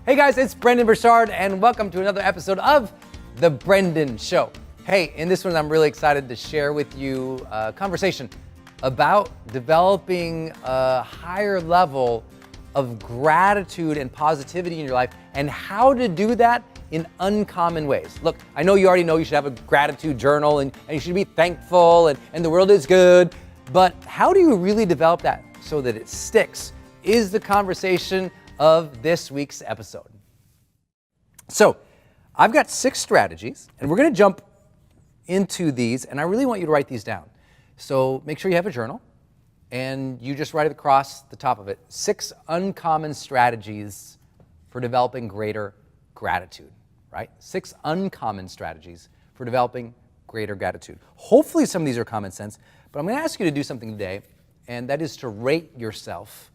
Hey guys, it's Brendon Burchard and welcome to another episode of The Brendon Show. Hey, in this one I'm really excited to share with you a conversation about developing a higher level of gratitude and positivity in your life and how to do that in uncommon ways. Look, I know you already know you should have a gratitude journal and you should be thankful and the world is good, but how do you really develop that so that it sticks is the conversation of this week's episode. So I've got 6 strategies and we're going to jump into these, and I really want you to write these down. So make sure you have a journal and you just write it across the top of it. 6 uncommon strategies for developing greater gratitude, right? 6 uncommon strategies for developing greater gratitude. Hopefully some of these are common sense, but I'm going to ask you to do something today, and that is to rate yourself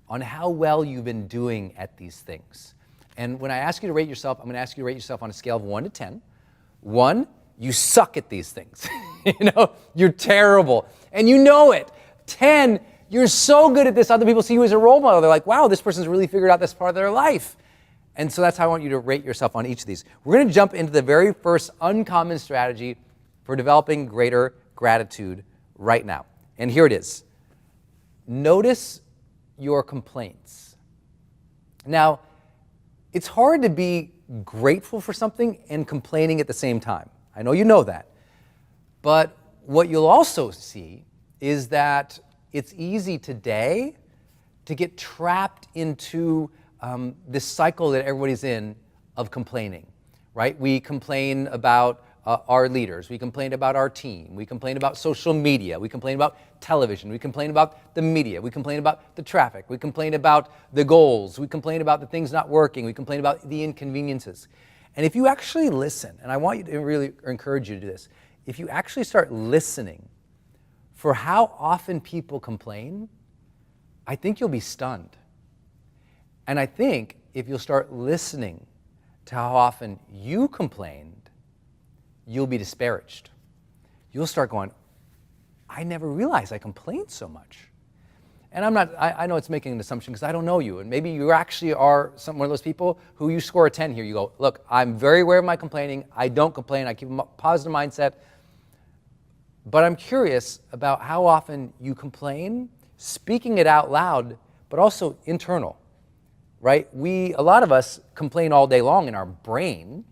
on how well you've been doing at these things. And when I ask you to rate yourself, I'm going to ask you to rate yourself on a scale of 1 to 10. 1, you suck at these things. You're terrible. And you know it. 10, you're so good at this, other people see you as a role model. They're like, wow, this person's really figured out this part of their life. And so that's how I want you to rate yourself on each of these. We're going to jump into the very first uncommon strategy for developing greater gratitude right now. And here it is. Notice your complaints. Now, it's hard to be grateful for something and complaining at the same time. I know you know that. But what you'll also see is that it's easy today to get trapped into this cycle that everybody's in of complaining, right? We complain about our leaders, we complain about our team, we complain about social media, we complain about television, we complain about the media, we complain about the traffic, we complain about the goals, we complain about the things not working, we complain about the inconveniences. And if you actually listen, and I want you to really encourage you to do this, if you actually start listening for how often people complain, I think you'll be stunned. And I think if you'll start listening to how often you complained, you'll be disparaged. You'll start going, I never realized I complained so much. And I know it's making an assumption because I don't know you. And maybe you actually are one of those people who you score a 10 here. You go, look, I'm very aware of my complaining. I don't complain. I keep a positive mindset. But I'm curious about how often you complain, speaking it out loud, but also internal, right? A lot of us complain all day long in our brain.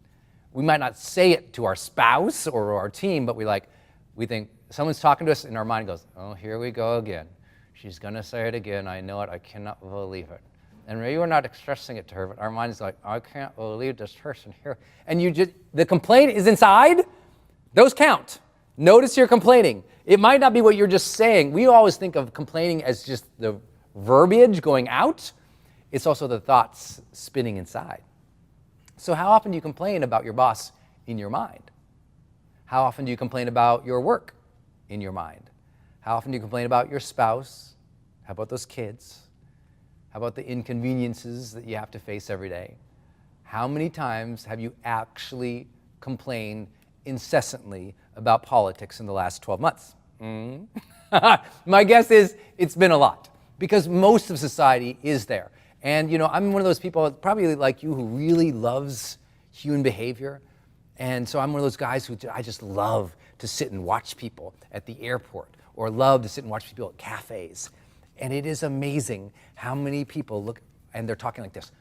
We might not say it to our spouse or our team, but we think someone's talking to us and our mind goes, oh, here we go again. She's gonna say it again. I know it. I cannot believe it. And maybe we're not expressing it to her, but our mind is like, I can't believe this person here. And the complaint is inside. Those count. Notice you're complaining. It might not be what you're just saying. We always think of complaining as just the verbiage going out. It's also the thoughts spinning inside. So how often do you complain about your boss in your mind? How often do you complain about your work in your mind? How often do you complain about your spouse? How about those kids? How about the inconveniences that you have to face every day? How many times have you actually complained incessantly about politics in the last 12 months? My guess is it's been a lot because most of society is there. And I'm one of those people, probably like you, who really loves human behavior. And so I'm one of those guys who I just love to sit and watch people at the airport or love to sit and watch people at cafes. And it is amazing how many people look and they're talking like this.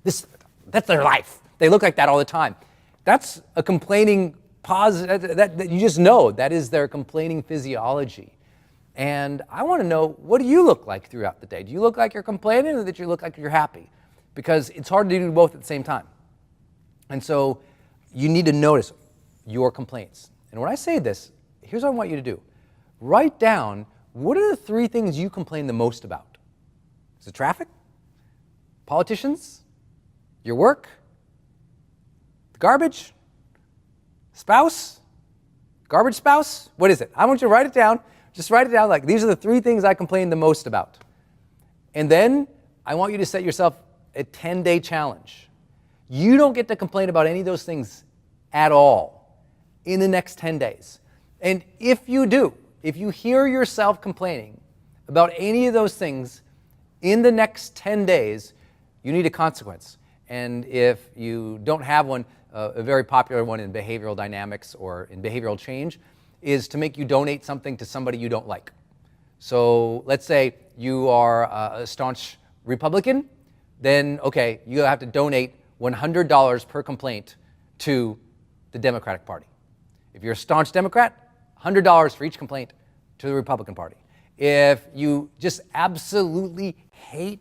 That's their life. They look like that all the time. That's a complaining pause that you just know that is their complaining physiology. And I want to know, what do you look like throughout the day? Do you look like you're complaining or that you look like you're happy? Because it's hard to do both at the same time. And so you need to notice your complaints. And when I say this, here's what I want you to do. Write down, what are the 3 things you complain the most about? Is it traffic? Politicians? Your work? The garbage? Spouse? Garbage spouse? What is it? I want you to write it down. Just write it down like, these are the 3 things I complain the most about. And then I want you to set yourself a 10-day challenge. You don't get to complain about any of those things at all in the next 10 days. And if you do, if you hear yourself complaining about any of those things in the next 10 days, you need a consequence. And if you don't have one, a very popular one in behavioral dynamics or in behavioral change is to make you donate something to somebody you don't like. So let's say you are a staunch Republican, then okay, you have to donate $100 per complaint to the Democratic Party. If you're a staunch Democrat, $100 for each complaint to the Republican Party. If you just absolutely hate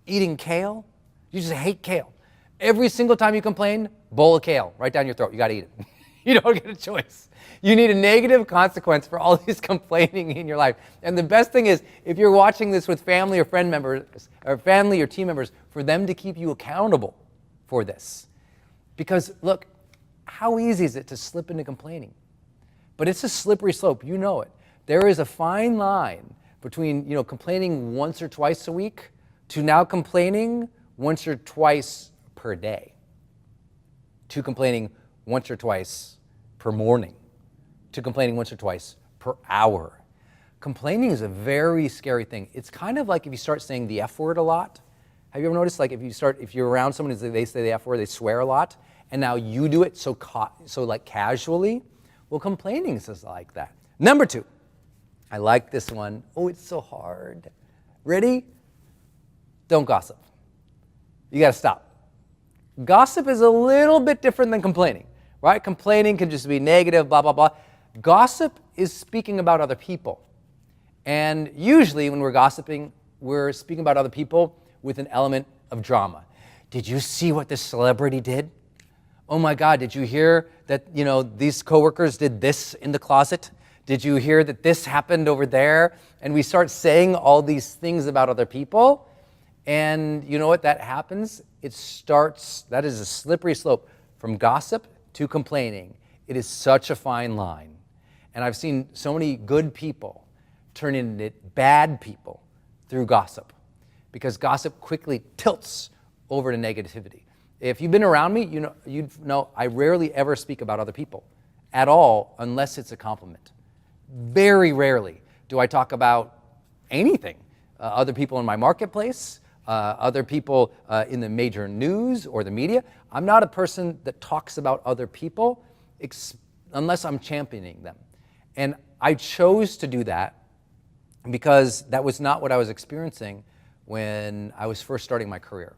eating kale, you just hate kale. Every single time you complain, bowl of kale right down your throat. You got to eat it. You don't get a choice. You need a negative consequence for all this complaining in your life. And the best thing is, if you're watching this with family or friend members, or family or team members, for them to keep you accountable for this. Because look, how easy is it to slip into complaining? But it's a slippery slope. You know it. There is a fine line between complaining once or twice a week to now complaining once or twice per day, to complaining once or twice per morning, to complaining once or twice per hour. Complaining is a very scary thing. It's kind of like if you start saying the F word a lot. Have you ever noticed, like if you're around someone who they say the F word, they swear a lot, and now you do it so like casually? Well, complaining is like that. Number 2, I like this one. Oh, it's so hard. Ready? Don't gossip. You got to stop. Gossip is a little bit different than complaining, right? Complaining can just be negative, blah, blah, blah. Gossip is speaking about other people. And usually when we're gossiping, we're speaking about other people with an element of drama. Did you see what this celebrity did? Oh my God, did you hear that, these coworkers did this in the closet? Did you hear that this happened over there? And we start saying all these things about other people. And you know what that happens? That is a slippery slope from gossip to complaining. It is such a fine line. And I've seen so many good people turn into bad people through gossip, because gossip quickly tilts over to negativity. If you've been around me, you know I rarely ever speak about other people at all unless it's a compliment. Very rarely do I talk about anything. Other people in my marketplace, other people in the major news or the media. I'm not a person that talks about other people unless I'm championing them. And I chose to do that because that was not what I was experiencing when I was first starting my career.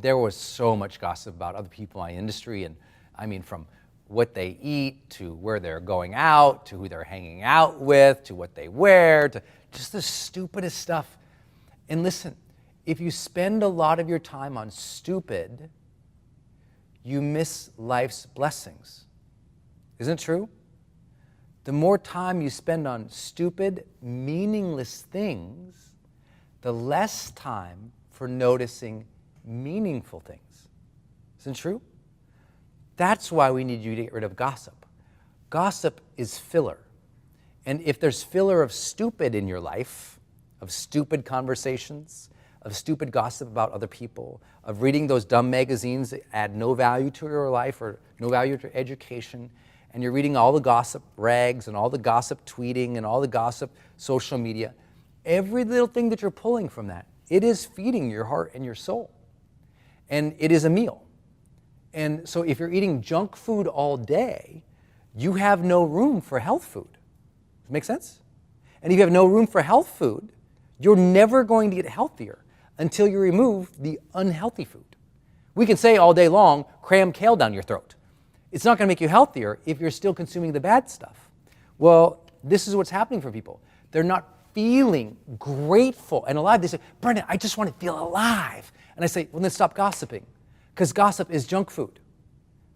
There was so much gossip about other people in my industry, and I mean from what they eat, to where they're going out, to who they're hanging out with, to what they wear, to just the stupidest stuff. And listen, if you spend a lot of your time on stupid, you miss life's blessings. Isn't it true? The more time you spend on stupid, meaningless things, the less time for noticing meaningful things. Isn't it true? That's why we need you to get rid of gossip. Gossip is filler. And if there's filler of stupid in your life, of stupid conversations, of stupid gossip about other people, of reading those dumb magazines that add no value to your life or no value to your education, and you're reading all the gossip rags and all the gossip tweeting and all the gossip social media, every little thing that you're pulling from that, it is feeding your heart and your soul. And it is a meal. And so if you're eating junk food all day, you have no room for health food. Does that make sense? And if you have no room for health food, you're never going to get healthier until you remove the unhealthy food. We can say all day long, cram kale down your throat. It's not going to make you healthier if you're still consuming the bad stuff. Well, this is what's happening for people. They're not feeling grateful and alive. They say, Brendon, I just want to feel alive. And I say, well, then stop gossiping. Because gossip is junk food,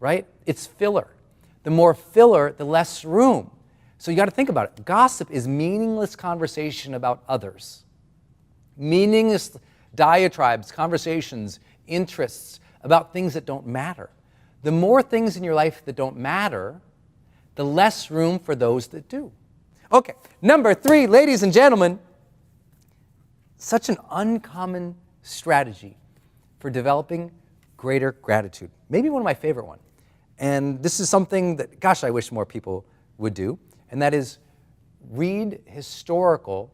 right? It's filler. The more filler, the less room. So you got to think about it. Gossip is meaningless conversation about others. Meaningless diatribes, conversations, interests about things that don't matter. The more things in your life that don't matter, the less room for those that do. Okay, number 3, ladies and gentlemen, such an uncommon strategy for developing greater gratitude. Maybe one of my favorite ones. And this is something that, gosh, I wish more people would do. And that is read historical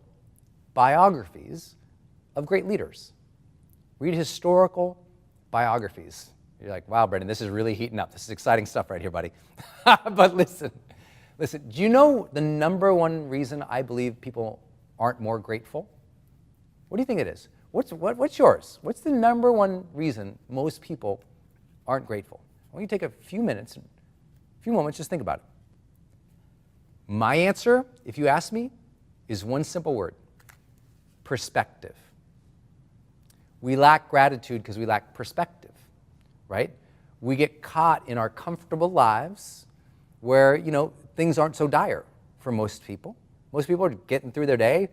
biographies of great leaders. Read historical biographies. You're like, wow, Brendon, this is really heating up. This is exciting stuff right here, buddy. But listen, do you know the number one reason I believe people aren't more grateful? What do you think it is? What's yours? What's the number one reason most people aren't grateful? I want you to take a few minutes, a few moments, just think about it. My answer, if you ask me, is one simple word: perspective. We lack gratitude because we lack perspective, right? We get caught in our comfortable lives where, things aren't so dire for most people. Most people are getting through their day,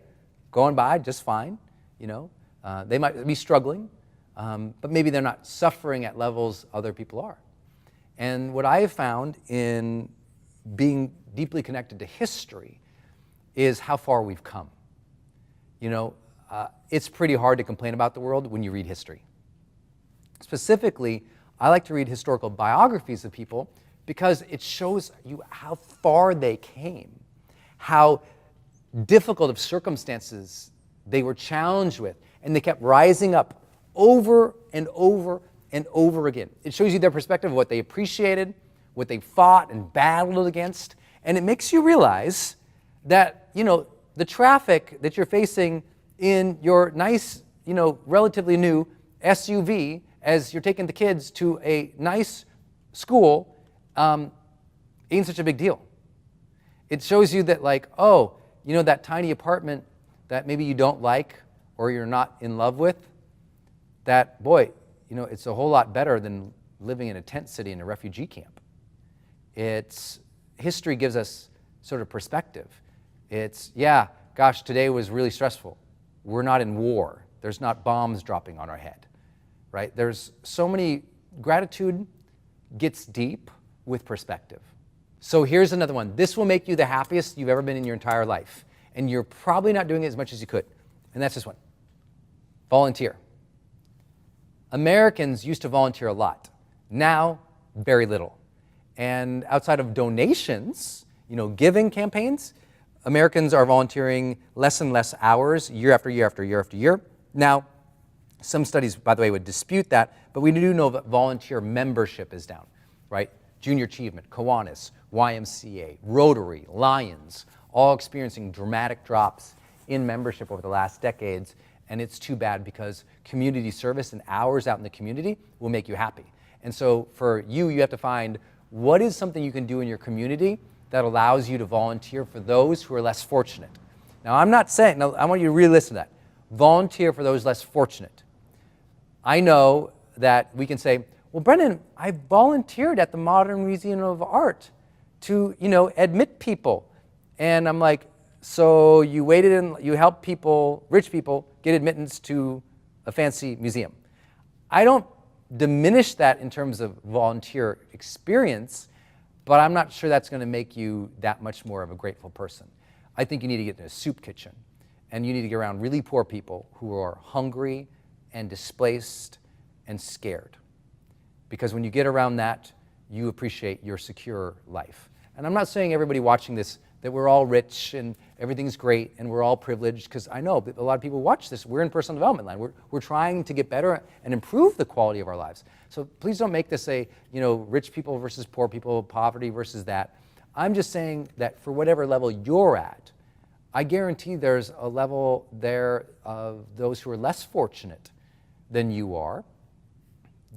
going by just fine, They might be struggling, but maybe they're not suffering at levels other people are. And what I have found in being deeply connected to history is how far we've come. It's pretty hard to complain about the world when you read history. Specifically, I like to read historical biographies of people because it shows you how far they came, how difficult of circumstances they were challenged with, and they kept rising up over and over and over again. It shows you their perspective of what they appreciated, what they fought and battled against, and it makes you realize that, the traffic that you're facing in your nice, relatively new SUV as you're taking the kids to a nice school ain't such a big deal. It shows you that that tiny apartment that maybe you don't like or you're not in love with, that, boy, it's a whole lot better than living in a tent city in a refugee camp. History gives us sort of perspective. Today was really stressful. We're not in war. There's not bombs dropping on our head, right? There's so many, gratitude gets deep with perspective. So here's another one. This will make you the happiest you've ever been in your entire life. And you're probably not doing it as much as you could. And that's this one. Volunteer. Americans used to volunteer a lot. Now, very little. And outside of donations, giving campaigns, Americans are volunteering less and less hours year after year after year after year. Now, some studies, by the way, would dispute that, but we do know that volunteer membership is down, right? Junior Achievement, Kiwanis, YMCA, Rotary, Lions, all experiencing dramatic drops in membership over the last decades, and it's too bad because community service and hours out in the community will make you happy. And so for you have to find what is something you can do in your community that allows you to volunteer for those who are less fortunate. Now, I'm not saying, I want you to really listen to that. Volunteer for those less fortunate. I know that we can say, well, Brendon, I volunteered at the Modern Museum of Art to, admit people. And I'm like, so you waited and you helped people, rich people, get admittance to a fancy museum. I don't diminish that in terms of volunteer experience, but I'm not sure that's going to make you that much more of a grateful person. I think you need to get in a soup kitchen, and you need to get around really poor people who are hungry and displaced and scared. Because when you get around that, you appreciate your secure life. And I'm not saying everybody watching this that we're all rich and everything's great and we're all privileged, because I know a lot of people watch this. We're in personal development land. We're trying to get better and improve the quality of our lives. So please don't make this a, rich people versus poor people, poverty versus that. I'm just saying that for whatever level you're at, I guarantee there's a level there of those who are less fortunate than you are.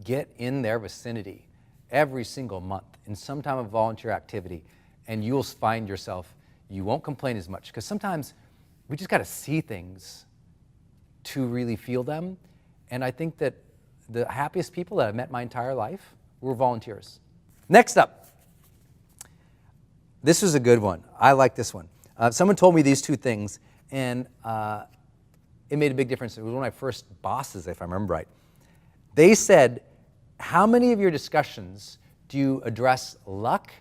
Get in their vicinity every single month in some time of volunteer activity, and you'll find yourself, you won't complain as much, because sometimes we just got to see things to really feel them. And I think that the happiest people that I've met my entire life were volunteers. Next up, this was a good one. I like this one. Someone told me these two things, and it made a big difference. It was one of my first bosses, if I remember right. They said, how many of your discussions do you address luck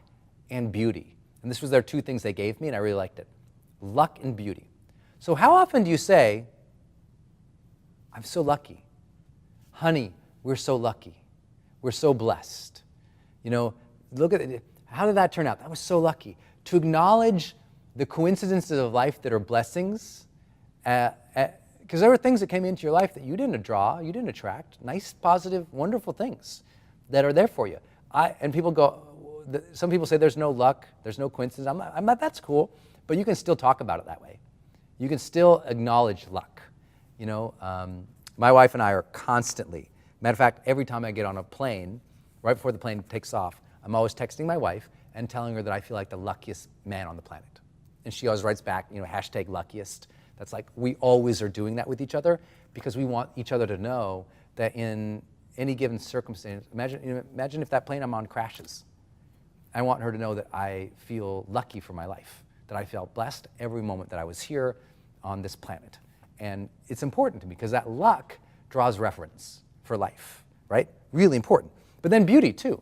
and beauty? And this was their two things they gave me, and I really liked it. Luck and beauty. So how often do you say, I'm so lucky. Honey, we're so lucky. We're so blessed. Look at it. How did that turn out? That was so lucky. To acknowledge the coincidences of life that are blessings Because there were things that came into your life that you didn't draw, you didn't attract. Nice, positive, wonderful things that are there for you. And people go, some people say there's no luck, there's no coincidence. I'm not, that's cool, but you can still talk about it that way. You can still acknowledge luck. You know, my wife and I are constantly, matter of fact, every time I get on a plane, right before the plane takes off, I'm always texting my wife and telling her that I feel like the luckiest man on the planet. And she always writes back, you know, hashtag luckiest. That's like, we always are doing that with each other because we want each other to know that in any given circumstance, imagine if that plane I'm on crashes. I want her to know that I feel lucky for my life, that I felt blessed every moment that I was here on this planet. And it's important to me because that luck draws reference for life, right? Really important. But then beauty too.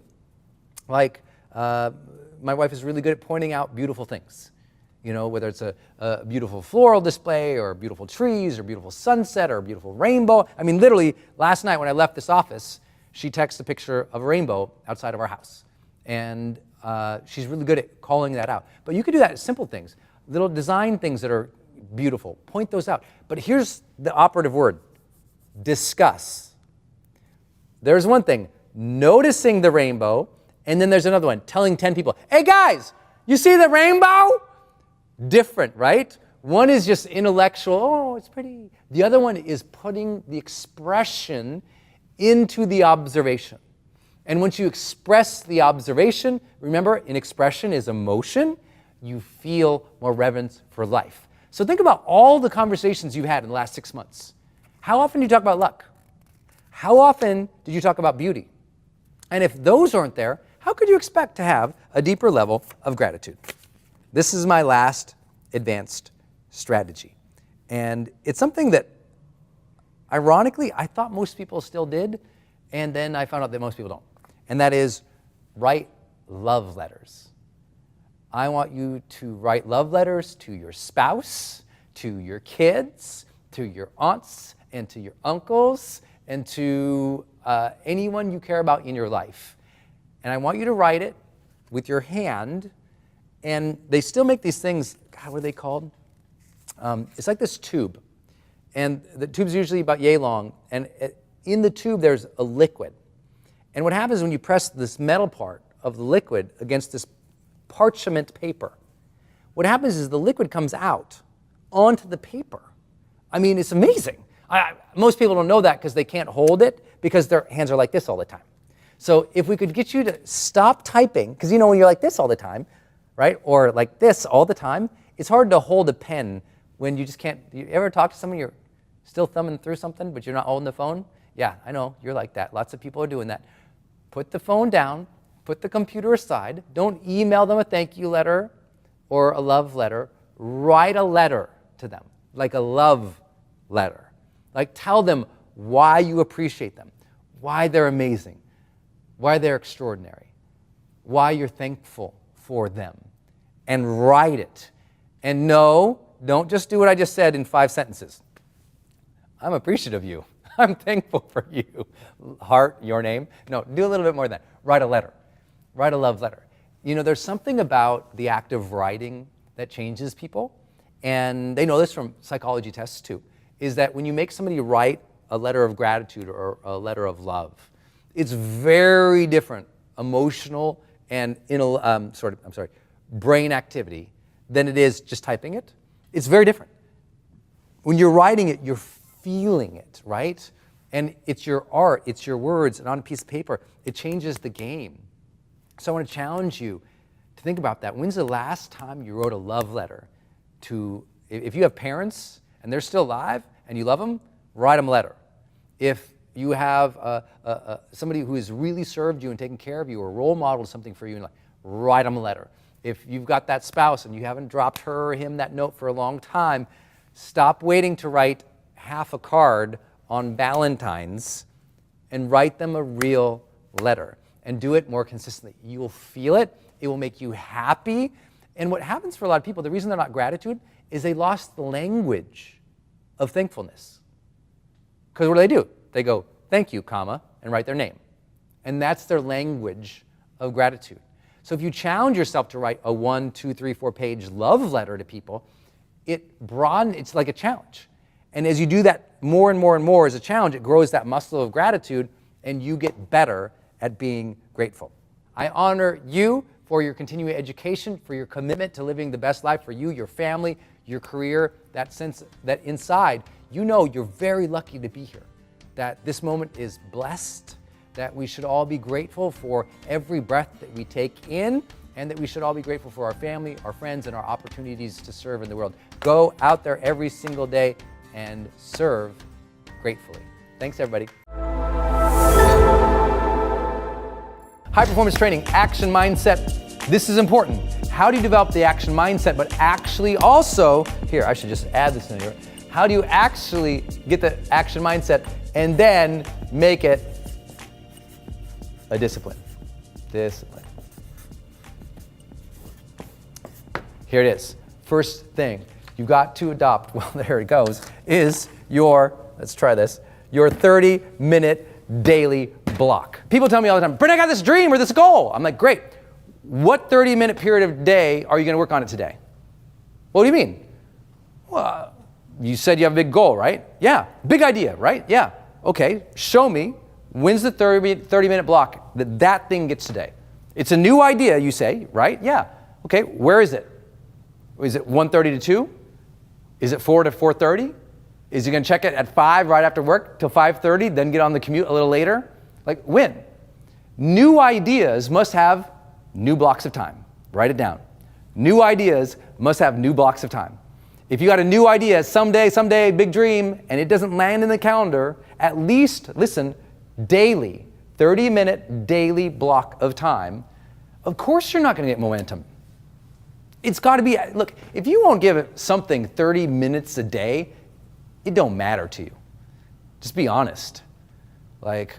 Like, my wife is really good at pointing out beautiful things. You know, whether it's a beautiful floral display or beautiful trees or beautiful sunset or a beautiful rainbow. I mean, literally, last night when I left this office, she texted a picture of a rainbow outside of our house. And she's really good at calling that out. But you could do that at simple things, little design things that are beautiful. Point those out. But here's the operative word, discuss. There's one thing, noticing the rainbow, and then there's another one, telling 10 people, hey guys, you see the rainbow? Different, right? One is just intellectual, oh, it's pretty. The other one is putting the expression into the observation. And once you express the observation, remember, an expression is emotion, you feel more reverence for life. So think about all the conversations you've had in the last 6 months. How often do you talk about luck? How often did you talk about beauty? And if those aren't there, how could you expect to have a deeper level of gratitude? This is my last advanced strategy. And it's something that, ironically, I thought most people still did, and then I found out that most people don't. And that is write love letters. I want you to write love letters to your spouse, to your kids, to your aunts, and to your uncles, and to anyone you care about in your life. And I want you to write it with your hand. And they still make these things, God, what are they called? It's like this tube. And the tube's usually about yay long. And in the tube, there's a liquid. And what happens when you press this metal part of the liquid against this parchment paper, what happens is the liquid comes out onto the paper. I mean, it's amazing. Most people don't know that because they can't hold it because their hands are like this all the time. So if we could get you to stop typing, because you know when you're like this all the time, right? Or like this all the time, it's hard to hold a pen when you just can't. You ever talk to someone, you're still thumbing through something, but you're not holding the phone? Yeah, I know, you're like that. Lots of people are doing that. Put the phone down, put the computer aside. Don't email them a thank you letter or a love letter. Write a letter to them, like a love letter. Like tell them why you appreciate them, why they're amazing, why they're extraordinary, why you're thankful for them, and write it. And no, don't just do what I just said in 5 sentences. I'm appreciative of you. I'm thankful for you. Heart, your name. No, do a little bit more than that. Write a letter. Write a love letter. You know, there's something about the act of writing that changes people, and they know this from psychology tests too, is that when you make somebody write a letter of gratitude or a letter of love, it's very different emotional and brain activity than it is just typing it. It's very different. When you're writing it, you're feeling it, right? And it's your art, it's your words, and on a piece of paper, it changes the game. So I want to challenge you to think about that. When's the last time you wrote a love letter to, if you have parents and they're still alive and you love them, write them a letter. If you have somebody who has really served you and taken care of you or role modeled something for you, write them a letter. If you've got that spouse and you haven't dropped her or him that note for a long time, stop waiting to write half a card on Valentine's and write them a real letter and do it more consistently. You will feel it. It will make you happy. And what happens for a lot of people, the reason they're not gratitude is they lost the language of thankfulness. Because what do? They go, thank you, comma, and write their name. And that's their language of gratitude. So if you challenge yourself to write a 1, 2, 3, 4 page love letter to people, it's like a challenge. And as you do that more and more and more as a challenge, it grows that muscle of gratitude, and you get better at being grateful. I honor you for your continuing education, for your commitment to living the best life for you, your family, your career, that sense that inside, you know you're very lucky to be here, that this moment is blessed, that we should all be grateful for every breath that we take in, and that we should all be grateful for our family, our friends, and our opportunities to serve in the world. Go out there every single day and serve gratefully. Thanks, everybody. High performance training, action mindset. This is important. How do you develop the action mindset, but actually also, here, I should just add this in here. How do you actually get the action mindset and then make it a discipline? Discipline. Here it is. First thing you've got to adopt, well, there it goes, is your, let's try this, your 30-minute daily block. People tell me all the time, Brendon, I got this dream or this goal. I'm like, great. What 30-minute period of day are you going to work on it today? What do you mean? Well, you said you have a big goal, right? Yeah. Big idea, right? Yeah. Okay. Show me when's the 30-minute block that thing gets today. It's a new idea, you say, right? Yeah. Okay. Where is it? Is it 1:30 to 2? Is it 4 to 4:30? Is he going to check it at 5 right after work till 5:30, then get on the commute a little later? Like, when? New ideas must have new blocks of time. Write it down. New ideas must have new blocks of time. If you got a new idea, someday, big dream, and it doesn't land in the calendar, at least, listen, daily, 30-minute daily block of time, of course you're not going to get momentum. It's got to be, look, if you won't give something 30 minutes a day, it don't matter to you. Just be honest. Like,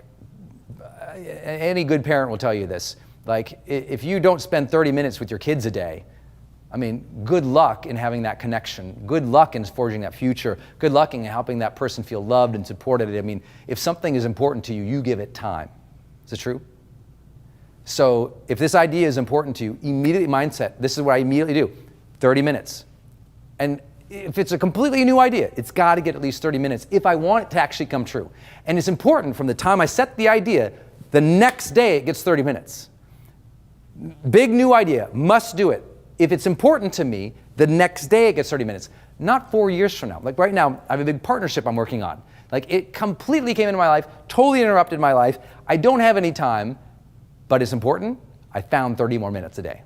any good parent will tell you this. Like, if you don't spend 30 minutes with your kids a day, I mean, good luck in having that connection. Good luck in forging that future. Good luck in helping that person feel loved and supported. I mean, if something is important to you, you give it time. Is it true? So if this idea is important to you, immediately mindset, this is what I immediately do, 30 minutes. And if it's a completely new idea, it's got to get at least 30 minutes if I want it to actually come true. And it's important from the time I set the idea, the next day it gets 30 minutes. Big new idea, must do it. If it's important to me, the next day it gets 30 minutes. Not 4 years from now. Like right now, I have a big partnership I'm working on. Like it completely came into my life, totally interrupted my life. I don't have any time, but it's important. I found 30 more minutes a day,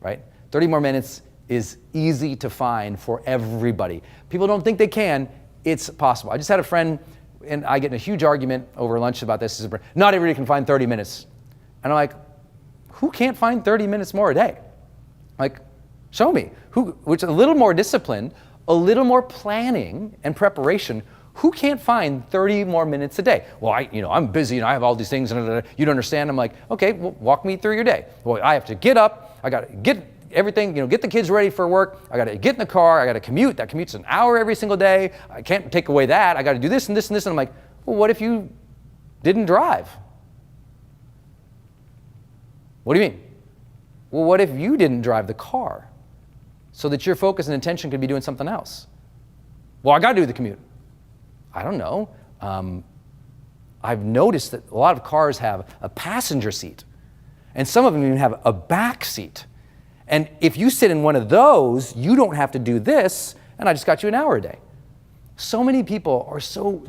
right? 30 more minutes is easy to find for everybody. People don't think they can. It's possible. I just had a friend, and I get in a huge argument over lunch about this. Not everybody can find 30 minutes. And I'm like, who can't find 30 minutes more a day? Like, show me. Which a little more discipline, a little more planning and preparation. Who can't find 30 more minutes a day? Well, I'm busy and I have all these things. And you don't understand. I'm like, okay, well, walk me through your day. Well, I have to get up. I got to get everything, get the kids ready for work. I got to get in the car. I got to commute. That commute's an hour every single day. I can't take away that. I got to do this and this and this. And I'm like, well, what if you didn't drive? What do you mean? Well, what if you didn't drive the car so that your focus and intention could be doing something else? Well, I got to do the commute. I don't know. I've noticed that a lot of cars have a passenger seat, and some of them even have a back seat. And if you sit in one of those, you don't have to do this, and I just got you an hour a day. So many people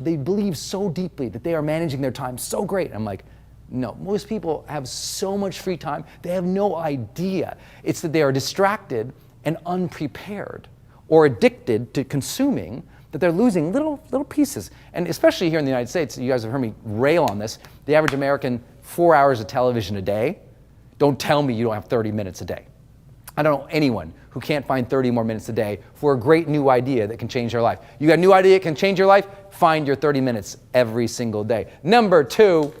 they believe so deeply that they are managing their time so great. I'm like, no, most people have so much free time, they have no idea. It's that they are distracted and unprepared or addicted to consuming, that they're losing little pieces. And especially here in the United States, you guys have heard me rail on this, the average American, 4 hours of television a day. Don't tell me you don't have 30 minutes a day. I don't know anyone who can't find 30 more minutes a day for a great new idea that can change their life. You got a new idea that can change your life? Find your 30 minutes every single day. Number 2,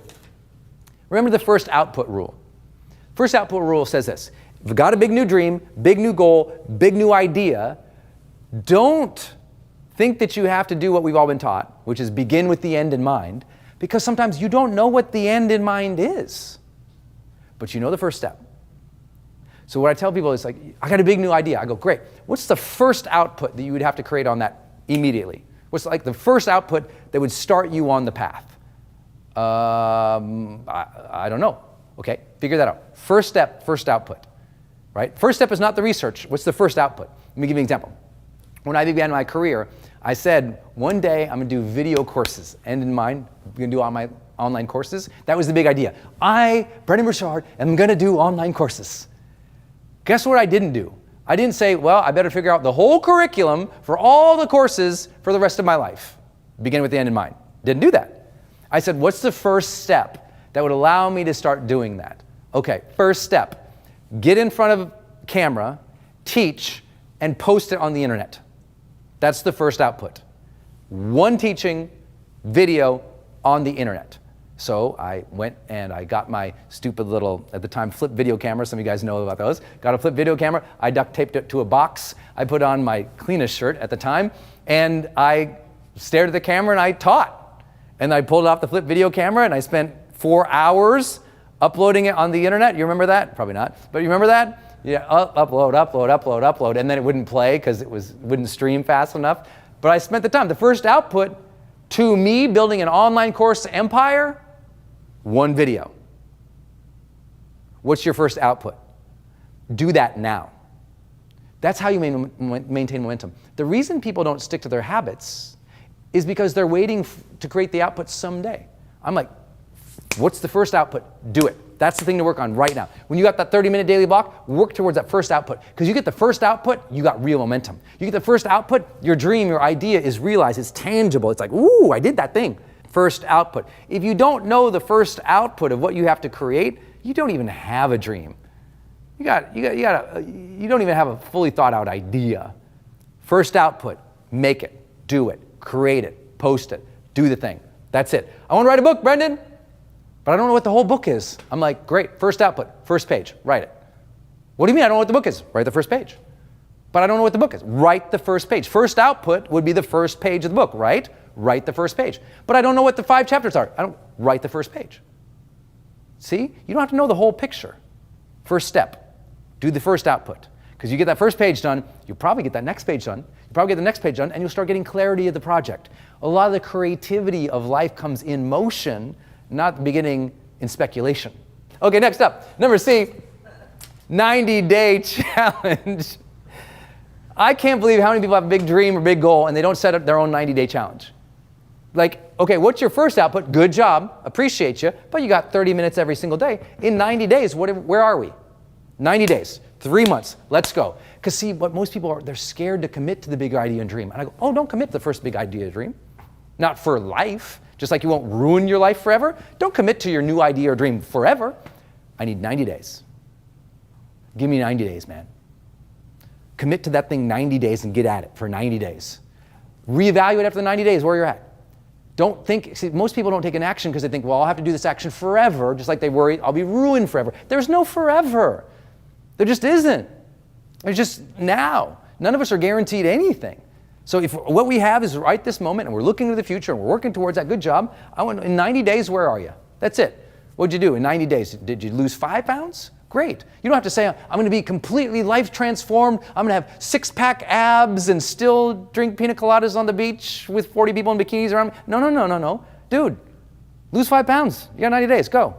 remember the first output rule. First output rule says this: if you've got a big new dream, big new goal, big new idea, don't think that you have to do what we've all been taught, which is begin with the end in mind, because sometimes you don't know what the end in mind is, but you know the first step. So what I tell people is like, I got a big new idea. I go, great. What's the first output that you would have to create on that immediately? What's like the first output that would start you on the path? I don't know. Okay, figure that out. First step, first output, right? First step is not the research. What's the first output? Let me give you an example. When I began my career, I said, one day I'm gonna do video courses. End in mind, I'm gonna do all my online courses. That was the big idea. Brendon Burchard, am gonna do online courses. Guess what I didn't do? I didn't say, well, I better figure out the whole curriculum for all the courses for the rest of my life. Begin with the end in mind. Didn't do that. I said, what's the first step that would allow me to start doing that? Okay, first step, get in front of a camera, teach, and post it on the internet. That's the first output. One teaching video on the internet. So I went and I got my stupid little, at the time, flip video camera. Some of you guys know about those. Got a flip video camera. I duct taped it to a box. I put on my cleanest shirt at the time, and I stared at the camera and I taught. And I pulled off the flip video camera and I spent 4 hours uploading it on the internet. You remember that? Probably not. But you remember that? Yeah, upload, and then it wouldn't play because it wouldn't stream fast enough. But I spent the time. The first output to me building an online course empire, one video. What's your first output? Do that now. That's how you maintain momentum. The reason people don't stick to their habits is because they're waiting to create the output someday. I'm like, what's the first output? Do it. That's the thing to work on right now. When you got that 30-minute daily block, work towards that first output. Because you get the first output, you got real momentum. You get the first output, your dream, your idea is realized, it's tangible. It's like, ooh, I did that thing. First output. If you don't know the first output of what you have to create, you don't even have a dream. You don't even have a fully thought out idea. First output, make it, do it, create it, post it, do the thing. That's it. I want to write a book, Brendon, but I don't know what the whole book is. I'm like, great, first output, first page, write it. What do you mean I don't know what the book is? Write the first page. But I don't know what the book is. Write the first page. First output would be the first page of the book, right? Write the first page. But I don't know what the 5 chapters are. I don't write the first page. See? You don't have to know the whole picture. First step, do the first output. Because you get that first page done, you'll probably get that next page done. You'll probably get the next page done, and you'll start getting clarity of the project. A lot of the creativity of life comes in motion, not beginning in speculation. Okay, next up, number C, 90-day challenge. I can't believe how many people have a big dream or big goal and they don't set up their own 90-day challenge. Like, okay, what's your first output? Good job, appreciate you, but you got 30 minutes every single day. In 90 days, where are we? 90 days, 3 months, let's go. Because see, what most people are, they're scared to commit to the big idea and dream. And I go, oh, don't commit to the first big idea and dream. Not for life, just like you won't ruin your life forever. Don't commit to your new idea or dream forever. I need 90 days. Give me 90 days, man. Commit to that thing 90 days and get at it for 90 days. Reevaluate after the 90 days where you're at. Don't think, see, most people don't take an action because they think, well, I'll have to do this action forever, just like they worry, I'll be ruined forever. There's no forever. There just isn't. There's just now. None of us are guaranteed anything. So if what we have is right this moment and we're looking to the future and we're working towards that, good job. In 90 days, where are you? That's it. What'd you do in 90 days? Did you lose 5 pounds? Great. You don't have to say, I'm going to be completely life transformed. I'm going to have 6-pack abs and still drink pina coladas on the beach with 40 people in bikinis around me. No. Dude, lose 5 pounds. You got 90 days. Go.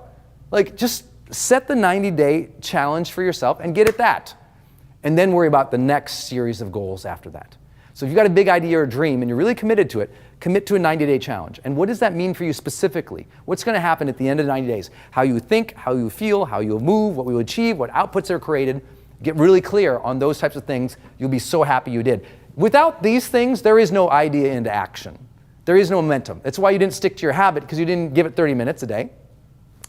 Like, just set the 90-day challenge for yourself and get at that. And then worry about the next series of goals after that. So if you've got a big idea or a dream and you're really committed to it, commit to a 90-day challenge. And what does that mean for you specifically? What's going to happen at the end of the 90 days? How you think, how you feel, how you move, what we will achieve, what outputs are created. Get really clear on those types of things. You'll be so happy you did. Without these things, there is no idea into action. There is no momentum. That's why you didn't stick to your habit, because you didn't give it 30 minutes a day.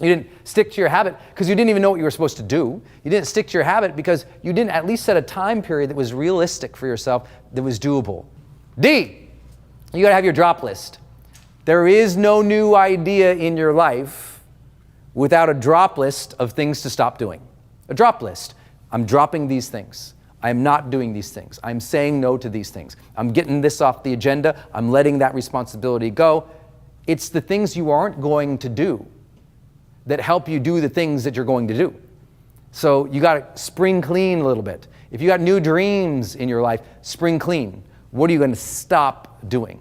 You didn't stick to your habit because you didn't even know what you were supposed to do. You didn't stick to your habit because you didn't at least set a time period that was realistic for yourself, that was doable. D, you got to have your drop list. There is no new idea in your life without a drop list of things to stop doing. A drop list. I'm dropping these things. I'm not doing these things. I'm saying no to these things. I'm getting this off the agenda. I'm letting that responsibility go. It's the things you aren't going to do that help you do the things that you're going to do. So you got to spring clean a little bit. If you got new dreams in your life, spring clean. What are you going to stop doing?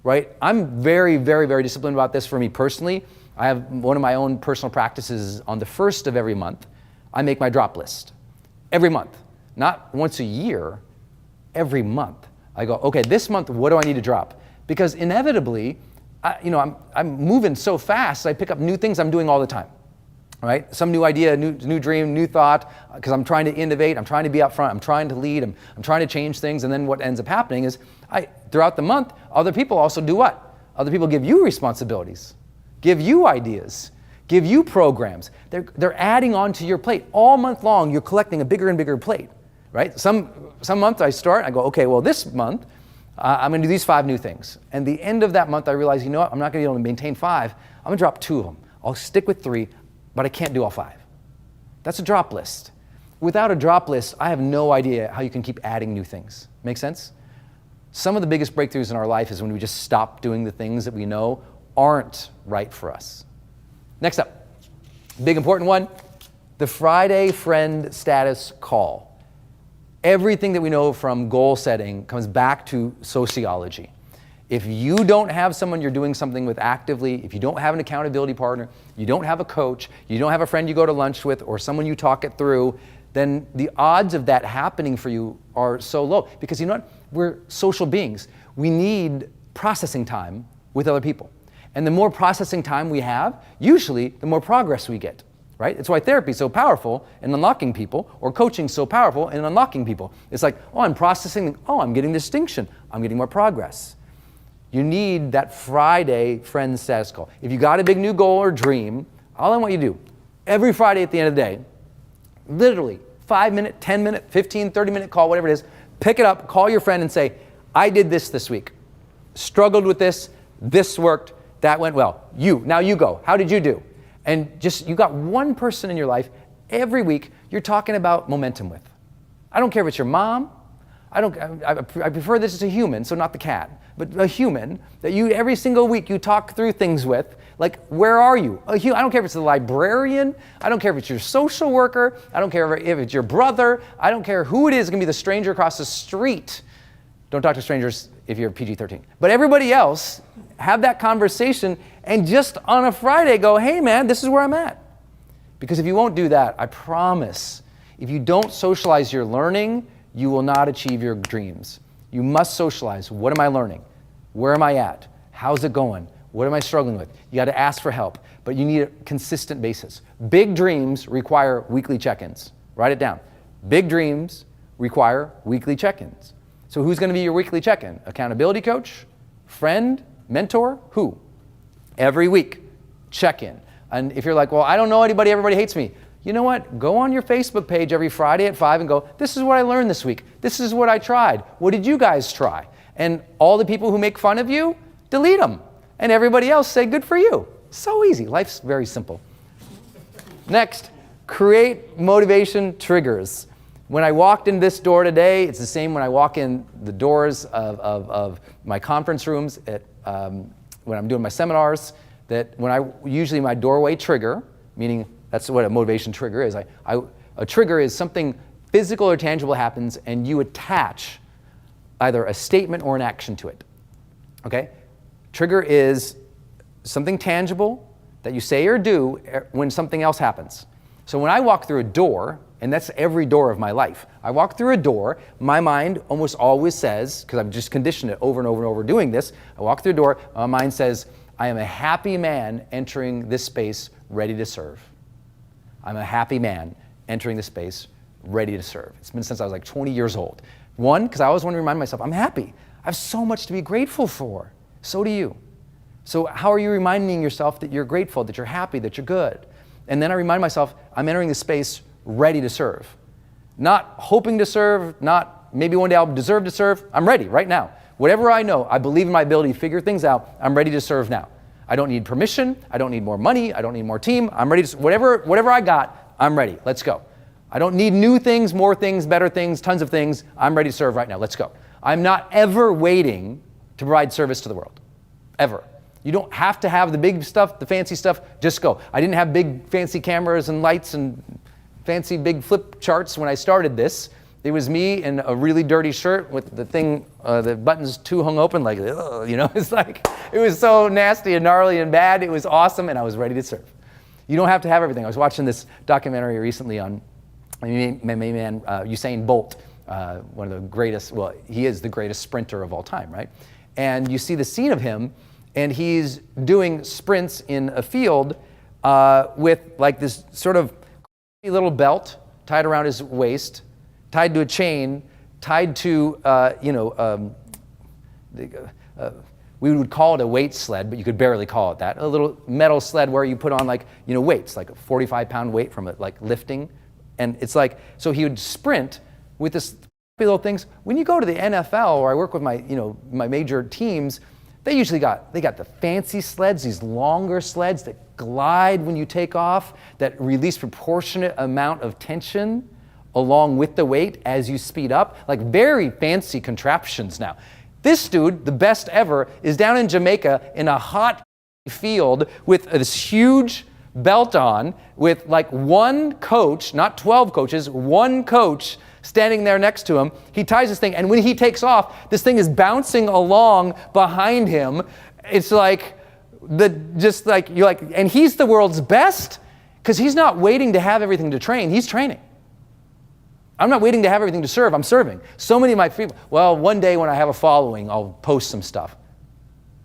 right? I'm very, very, very disciplined about this for me personally. I have one of my own personal practices on the first of every month. I make my drop list every month, not once a year, every month. I go, okay, this month, what do I need to drop? Because inevitably, I'm moving so fast, I pick up new things I'm doing all the time, right? Some new idea, new dream, new thought, because I'm trying to innovate, I'm trying to be up front, I'm trying to lead, I'm trying to change things, and then what ends up happening is, throughout the month, other people also do what? Other people give you responsibilities, give you ideas, give you programs. They're adding onto your plate. All month long, you're collecting a bigger and bigger plate, right? Some month I go, okay, well this month, I'm gonna do these 5 new things. And the end of that month, I realize, you know what, I'm not gonna be able to maintain 5. I'm gonna drop 2 of them. I'll stick with 3, but I can't do all 5. That's a drop list. Without a drop list, I have no idea how you can keep adding new things. Make sense? Some of the biggest breakthroughs in our life is when we just stop doing the things that we know aren't right for us. Next up, big important one, the Friday friend status call. Everything that we know from goal setting comes back to sociology. If you don't have someone you're doing something with actively, if you don't have an accountability partner, you don't have a coach, you don't have a friend you go to lunch with or someone you talk it through, then the odds of that happening for you are so low. Because you know what? We're social beings. We need processing time with other people. And the more processing time we have, usually the more progress we get, right? It's why therapy is so powerful in unlocking people, or coaching is so powerful in unlocking people. It's like, oh, I'm processing, oh, I'm getting distinction, I'm getting more progress. You need that Friday friend status call. If you got a big new goal or dream, all I want you to do, every Friday at the end of the day, literally 5-minute, 10-minute, 15, 30-minute call, whatever it is, pick it up, call your friend and say, I did this week. Struggled with this worked, that went well. Now you go. How did you do? And you got one person in your life every week you're talking about momentum with. I don't care if it's your mom. I prefer this as a human, so not the cat, but a human that you every single week you talk through things with. Like, where are you? I don't care if it's the librarian. I don't care if it's your social worker. I don't care if it's your brother. I don't care who it is. It's going to be the stranger across the street. Don't talk to strangers if you're PG-13. But everybody else, have that conversation and just on a Friday go, hey man, this is where I'm at. Because if you won't do that, I promise, if you don't socialize your learning, you will not achieve your dreams. You must socialize. What am I learning? Where am I at? How's it going? What am I struggling with? You got to ask for help, but you need a consistent basis. Big dreams require weekly check-ins. Write it down. Big dreams require weekly check-ins. So who's going to be your weekly check-in? Accountability coach? Friend? Mentor? Who? Every week, check-in. And if you're like, well, I don't know anybody, everybody hates me. You know what? Go on your Facebook page every Friday at 5 and go, this is what I learned this week. This is what I tried. What did you guys try? And all the people who make fun of you, delete them. And everybody else say, good for you. So easy. Life's very simple. Next, create motivation triggers. When I walked in this door today, it's the same when I walk in the doors of my conference rooms when I'm doing my seminars, that usually my doorway trigger, meaning that's what a motivation trigger is. A trigger is something physical or tangible happens and you attach either a statement or an action to it, okay? Trigger is something tangible that you say or do when something else happens. So when I walk through a door, and that's every door of my life, I walk through a door, my mind almost always says, because I've just conditioned it over and over and over doing this, I walk through a door, my mind says, I am a happy man entering this space ready to serve. I'm a happy man entering this space ready to serve. It's been since I was like 20 years old. One, because I always want to remind myself, I'm happy. I have so much to be grateful for. So do you. So how are you reminding yourself that you're grateful, that you're happy, that you're good? And then I remind myself, I'm entering this space ready to serve. Not hoping to serve, not maybe one day I'll deserve to serve. I'm ready right now. Whatever I know, I believe in my ability to figure things out. I'm ready to serve now. I don't need permission. I don't need more money. I don't need more team. I'm ready to, whatever I got, I'm ready. Let's go. I don't need new things, more things, better things, tons of things. I'm ready to serve right now. Let's go. I'm not ever waiting to provide service to the world. Ever. You don't have to have the big stuff, the fancy stuff. Just go. I didn't have big fancy cameras and lights and fancy big flip charts when I started this. It was me in a really dirty shirt with the thing, the buttons too hung open, like, ugh, you know, it's like, it was so nasty and gnarly and bad. It was awesome, and I was ready to serve. You don't have to have everything. I was watching this documentary recently on my main man, Usain Bolt, one of the greatest, well, he is the greatest sprinter of all time, right? And you see the scene of him, and he's doing sprints in a field with like this sort of little belt tied around his waist, tied to a chain, tied to, we would call it a weight sled, but you could barely call it that. A little metal sled where you put on like, weights, like a 45-pound weight from it, like lifting. And it's like, so he would sprint with this little things. When you go to the NFL, or I work with my, my major teams, they got the fancy sleds, these longer sleds that glide when you take off, that release proportionate amount of tension along with the weight as you speed up, like very fancy contraptions now. This dude, the best ever, is down in Jamaica in a hot field with this huge belt on, with like one coach, not 12 coaches, one coach standing there next to him. He ties this thing, and when he takes off, this thing is bouncing along behind him. It's like, you're like, and he's the world's best because he's not waiting to have everything to train, he's training. I'm not waiting to have everything to serve, I'm serving. So many of my people, well, one day when I have a following, I'll post some stuff.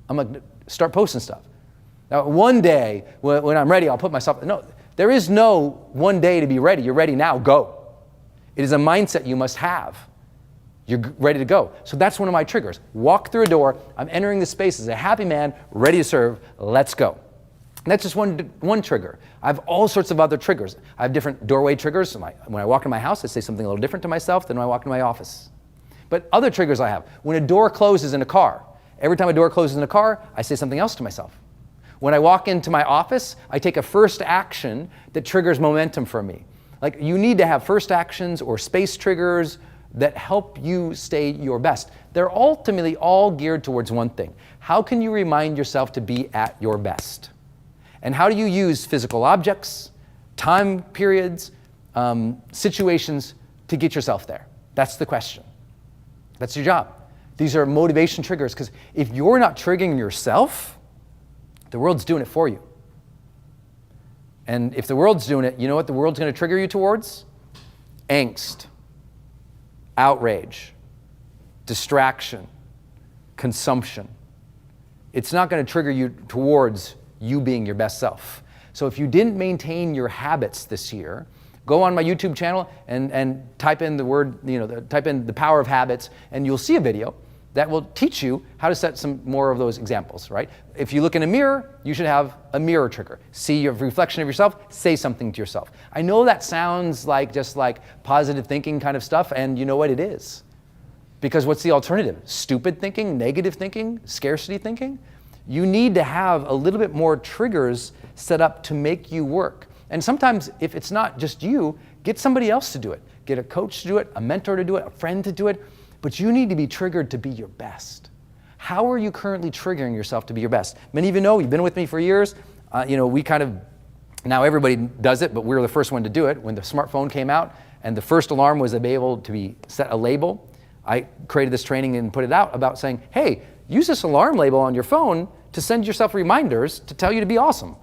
I'm going to start posting stuff. Now, one day when I'm ready, I'll put myself, no, there is no one day to be ready. You're ready now, go. It is a mindset you must have. You're ready to go. So that's one of my triggers. Walk through a door, I'm entering the space as a happy man, ready to serve, let's go. And that's just one trigger. I have all sorts of other triggers. I have different doorway triggers. When I walk in my house, I say something a little different to myself than when I walk in my office. But other triggers I have. When a door closes in a car, every time a door closes in a car, I say something else to myself. When I walk into my office, I take a first action that triggers momentum for me. Like, you need to have first actions or space triggers that help you stay your best. They're ultimately all geared towards one thing. How can you remind yourself to be at your best? And how do you use physical objects, time periods, situations to get yourself there? That's the question. That's your job. These are motivation triggers, because if you're not triggering yourself, the world's doing it for you. And if the world's doing it, you know what the world's going to trigger you towards? Angst, outrage, distraction, consumption. It's not going to trigger you towards you being your best self. So if you didn't maintain your habits this year, go on my YouTube channel and type in the word, type in the power of habits, and you'll see a video that will teach you how to set some more of those examples, right? If you look in a mirror, you should have a mirror trigger. See your reflection of yourself, say something to yourself. I know that sounds like just like positive thinking kind of stuff, and you know what it is. Because what's the alternative? Stupid thinking, negative thinking, scarcity thinking? You need to have a little bit more triggers set up to make you work. And sometimes if it's not just you, get somebody else to do it. Get a coach to do it, a mentor to do it, a friend to do it. But you need to be triggered to be your best. How are you currently triggering yourself to be your best? Many of you know, you've been with me for years. We kind of, now everybody does it, but we were the first one to do it. When the smartphone came out and the first alarm was to be able to be set a label, I created this training and put it out about saying, hey, use this alarm label on your phone to send yourself reminders to tell you to be awesome.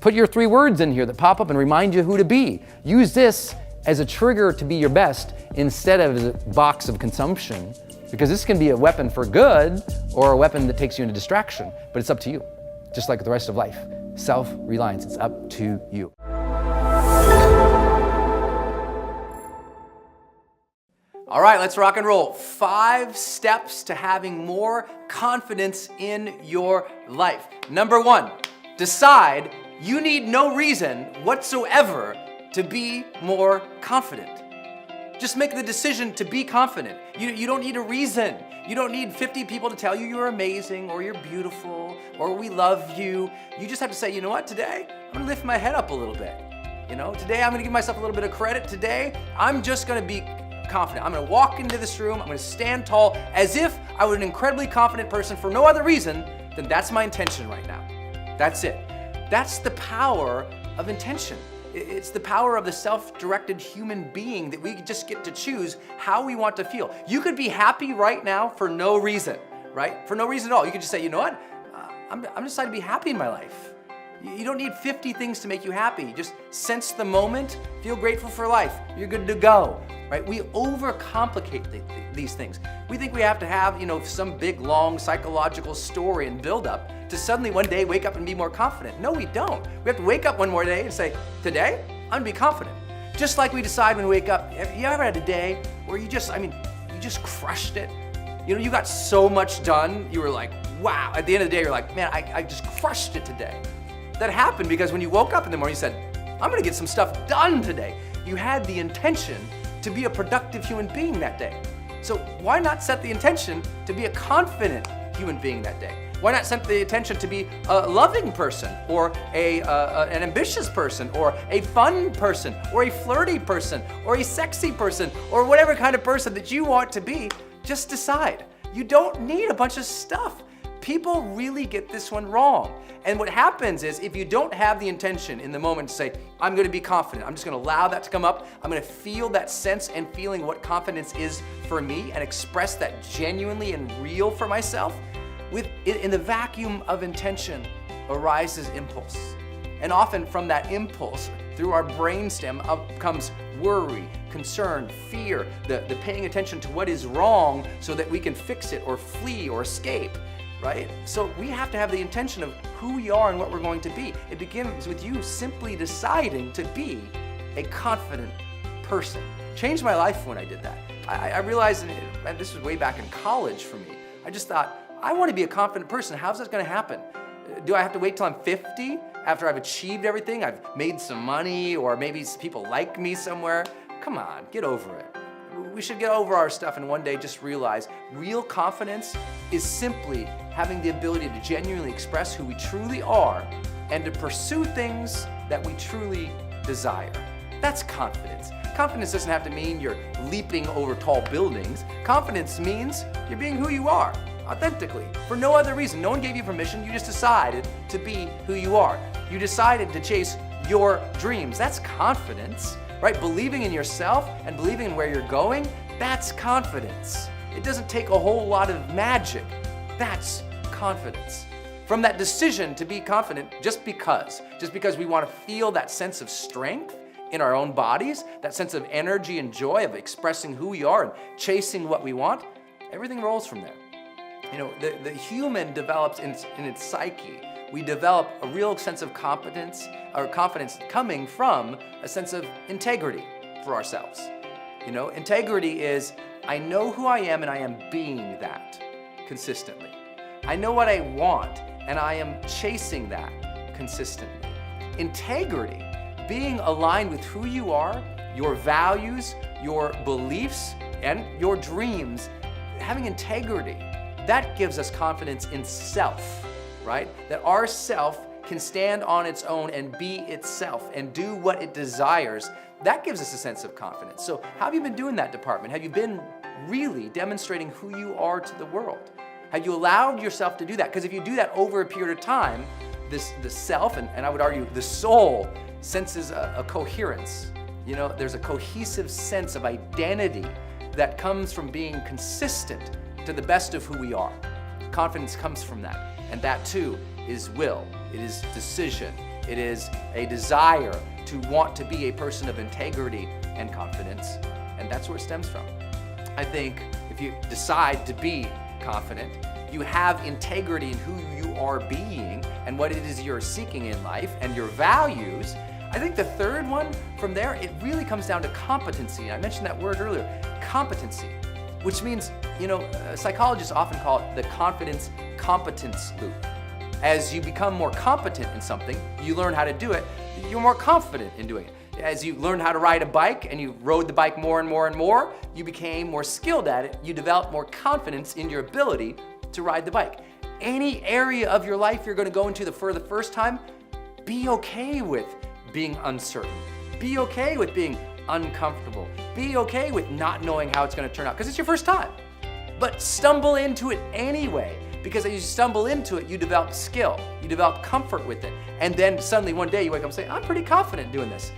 Put your 3 words in here that pop up and remind you who to be. Use this as a trigger to be your best instead of as a box of consumption, because this can be a weapon for good or a weapon that takes you into distraction, but it's up to you. Just like the rest of life. Self-reliance, it's up to you. All right, let's rock and roll. 5 steps to having more confidence in your life. Number 1, decide you need no reason whatsoever to be more confident. Just make the decision to be confident. You don't need a reason. You don't need 50 people to tell you you're amazing or you're beautiful or we love you. You just have to say, you know what, today I'm gonna lift my head up a little bit. Today I'm gonna give myself a little bit of credit. Today I'm just gonna be confident. I'm gonna walk into this room, I'm gonna stand tall as if I were an incredibly confident person for no other reason than that's my intention right now. That's it. That's the power of intention. It's the power of the self-directed human being that we just get to choose how we want to feel. You could be happy right now for no reason, right? For no reason at all. You could just say, you know what? I'm deciding to be happy in my life. You don't need 50 things to make you happy. Just sense the moment, feel grateful for life. You're good to go, right? We overcomplicate these things. We think we have to have, some big, long psychological story and build up to suddenly one day wake up and be more confident. No, we don't. We have to wake up one more day and say, today, I'm gonna be confident. Just like we decide when we wake up. Have you ever had a day where you just crushed it? You got so much done, you were like, wow. At the end of the day, you're like, man, I just crushed it today. That happened because when you woke up in the morning, you said, I'm gonna get some stuff done today. You had the intention to be a productive human being that day. So why not set the intention to be a confident human being that day? Why not set the intention to be a loving person, or an ambitious person, or a fun person, or a flirty person, or a sexy person, or whatever kind of person that you want to be? Just decide. You don't need a bunch of stuff. People really get this one wrong. And what happens is, if you don't have the intention in the moment to say, I'm gonna be confident, I'm just gonna allow that to come up, I'm gonna feel that sense and feeling what confidence is for me and express that genuinely and real for myself, in the vacuum of intention arises impulse. And often from that impulse, through our brainstem, up comes worry, concern, fear, the paying attention to what is wrong so that we can fix it or flee or escape, right? So we have to have the intention of who we are and what we're going to be. It begins with you simply deciding to be a confident person. Changed my life when I did that. I realized, and this was way back in college for me, I just thought, I want to be a confident person. How's that going to happen? Do I have to wait till I'm 50 after I've achieved everything? I've made some money, or maybe people like me somewhere? Come on, get over it. We should get over our stuff and one day just realize real confidence is simply having the ability to genuinely express who we truly are and to pursue things that we truly desire. That's confidence. Confidence doesn't have to mean you're leaping over tall buildings. Confidence means you're being who you are, authentically, for no other reason. No one gave you permission. You just decided to be who you are. You decided to chase your dreams. That's confidence, right? Believing in yourself and believing in where you're going, that's confidence. It doesn't take a whole lot of magic. That's confidence. From that decision to be confident just because we want to feel that sense of strength in our own bodies, that sense of energy and joy of expressing who we are and chasing what we want, everything rolls from there. The human develops in its psyche. We develop a real sense of competence or confidence coming from a sense of integrity for ourselves. Integrity is, I know who I am and I am being that consistently. I know what I want and I am chasing that consistently. Integrity, being aligned with who you are, your values, your beliefs, and your dreams, having integrity, that gives us confidence in self, right? That our self can stand on its own and be itself and do what it desires. That gives us a sense of confidence. So how have you been doing that department? Have you been really demonstrating who you are to the world? Have you allowed yourself to do that? Because if you do that over a period of time, the self, and I would argue the soul, senses a coherence. There's a cohesive sense of identity that comes from being consistent to the best of who we are. Confidence comes from that. And that too is will. It is decision. It is a desire to want to be a person of integrity and confidence. And that's where it stems from. I think if you decide to be confident, you have integrity in who you are being and what it is you're seeking in life and your values. I think the third one from there, it really comes down to competency. I mentioned that word earlier, competency, which means, psychologists often call it the confidence-competence loop. As you become more competent in something, you learn how to do it, you're more confident in doing it. As you learned how to ride a bike and you rode the bike more and more and more, you became more skilled at it, you developed more confidence in your ability to ride the bike. Any area of your life you're going to go into for the first time, be okay with being uncertain. Be okay with being uncomfortable. Be okay with not knowing how it's going to turn out because it's your first time. But stumble into it anyway. Because as you stumble into it, you develop skill, you develop comfort with it. And then suddenly one day you wake up and say, I'm pretty confident doing this.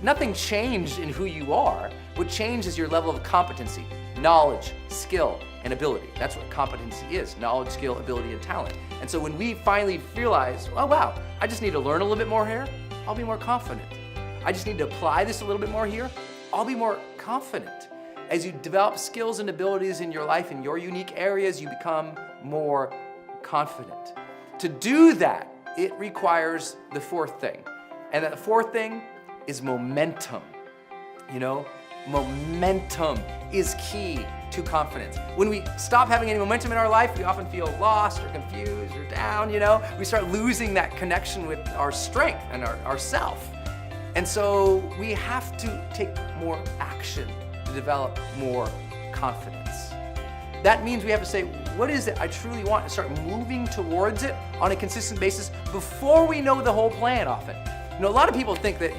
Nothing changed in who you are. What changed is your level of competency, knowledge, skill, and ability. That's what competency is, knowledge, skill, ability, and talent. And so when we finally realize, oh wow, I just need to learn a little bit more here, I'll be more confident. I just need to apply this a little bit more here, I'll be more confident. As you develop skills and abilities in your life, in your unique areas, you become more confident. To do that, it requires the fourth thing. And that fourth thing is momentum. You know, momentum is key to confidence. When we stop having any momentum in our life, we often feel lost or confused or down, you know. We start losing that connection with our strength and our self. And so we have to take more action to develop more confidence. That means we have to say, what is it I truly want, and start moving towards it on a consistent basis before we know the whole plan often. You know, a lot of people think that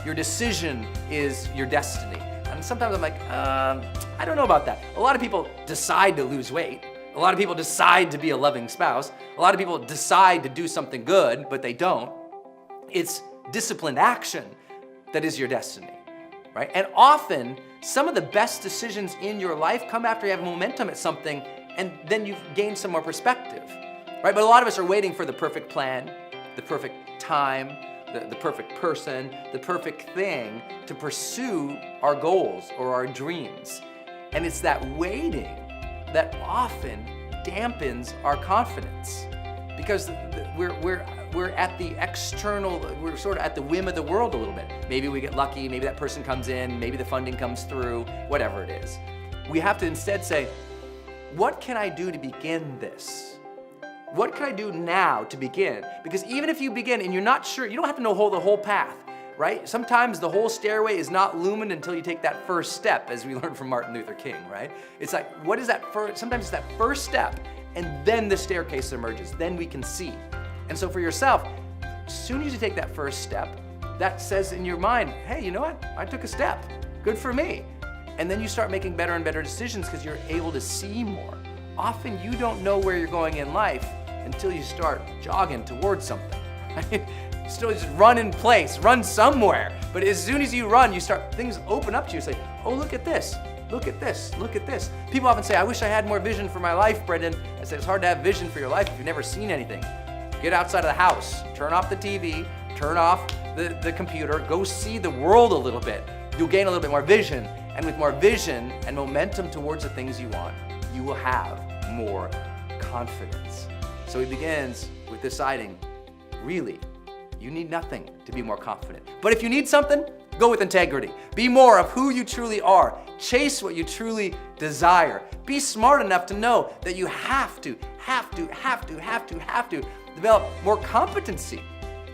your decision is your destiny. And sometimes I'm like, I don't know about that. A lot of people decide to lose weight. A lot of people decide to be a loving spouse. A lot of people decide to do something good, but they don't. It's disciplined action that is your destiny, right? And often, some of the best decisions in your life come after you have momentum at something, and then you've gained some more perspective, right? But a lot of us are waiting for the perfect plan, the perfect time, the perfect person, the perfect thing to pursue our goals or our dreams. And it's that waiting that often dampens our confidence, because we're at the external, we're sort of at the whim of the world a little bit. Maybe we get lucky, maybe that person comes in, maybe the funding comes through, whatever it is. We have to instead say, what can I do to begin this? What can I do now to begin? Because even if you begin and you're not sure, you don't have to know the whole path, right? Sometimes the whole stairway is not illumined until you take that first step, as we learned from Martin Luther King, right? It's like, what is that first? Sometimes it's that first step, and then the staircase emerges. Then we can see. And so for yourself, as soon as you take that first step, that says in your mind, hey, you know what? I took a step. Good for me. And then you start making better and better decisions because you're able to see more. Often you don't know where you're going in life until you start jogging towards something. Right? Still just run in place, run somewhere. But as soon as you run, things open up to you. Say, oh, look at this. Look at this, look at this. People often say, I wish I had more vision for my life, Brendon. I say, it's hard to have vision for your life if you've never seen anything. Get outside of the house, turn off the TV, turn off the computer, go see the world a little bit. You'll gain a little bit more vision. And with more vision and momentum towards the things you want, you will have more confidence. So he begins with deciding, really, you need nothing to be more confident. But if you need something, go with integrity. Be more of who you truly are. Chase what you truly desire. Be smart enough to know that you have to develop more competency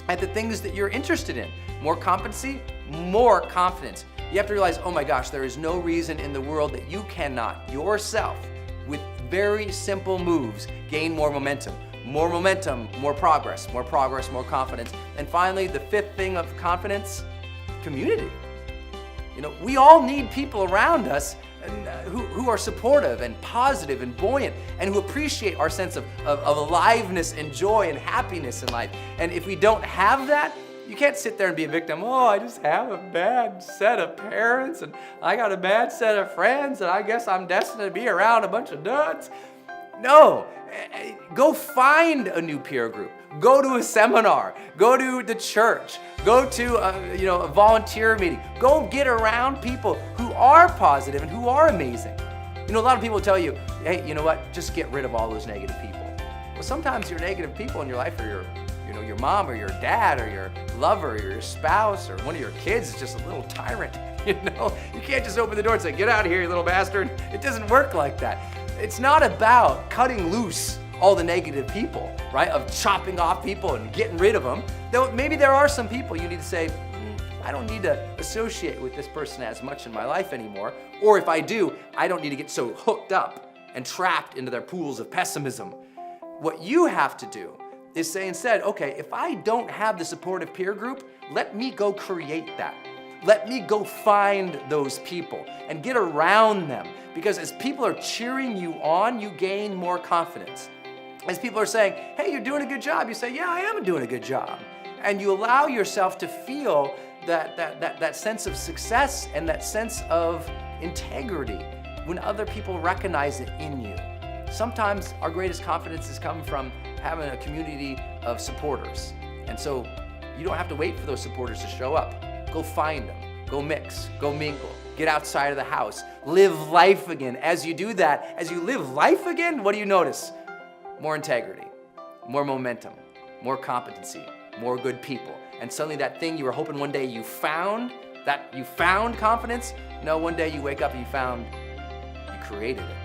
at the things that you're interested in. More competency, more confidence. You have to realize, oh my gosh, there is no reason in the world that you cannot yourself, with very simple moves, gain more momentum. More momentum, more progress, more confidence. And finally, the fifth thing of confidence, community. You know, we all need people around us who are supportive and positive and buoyant and who appreciate our sense of aliveness and joy and happiness in life. And if we don't have that, you can't sit there and be a victim. Oh, I just have a bad set of parents and I got a bad set of friends and I guess I'm destined to be around a bunch of nuts. No, go find a new peer group. Go to a seminar. Go to the church. Go to a volunteer meeting. Go get around people who are positive and who are amazing. You know, a lot of people tell you, hey, you know what? Just get rid of all those negative people. Well, sometimes your negative people in your life are your mom or your dad or your lover or your spouse or one of your kids is just a little tyrant. You know, you can't just open the door and say, get out of here, you little bastard. It doesn't work like that. It's not about cutting loose all the negative people, right? Of chopping off people and getting rid of them. Though maybe there are some people you need to say, I don't need to associate with this person as much in my life anymore. Or if I do, I don't need to get so hooked up and trapped into their pools of pessimism. What you have to do is say instead, okay, if I don't have the supportive peer group, let me go create that. Let me go find those people and get around them. Because as people are cheering you on, you gain more confidence. As people are saying, hey, you're doing a good job, you say, yeah, I am doing a good job. And you allow yourself to feel that sense of success and that sense of integrity when other people recognize it in you. Sometimes our greatest confidence has come from having a community of supporters. And so you don't have to wait for those supporters to show up. Go find them, go mix, go mingle, get outside of the house, live life again. As you do that, as you live life again, what do you notice? More integrity, more momentum, more competency, more good people. And suddenly that thing you were hoping one day you found confidence, no, one day you wake up and you created it.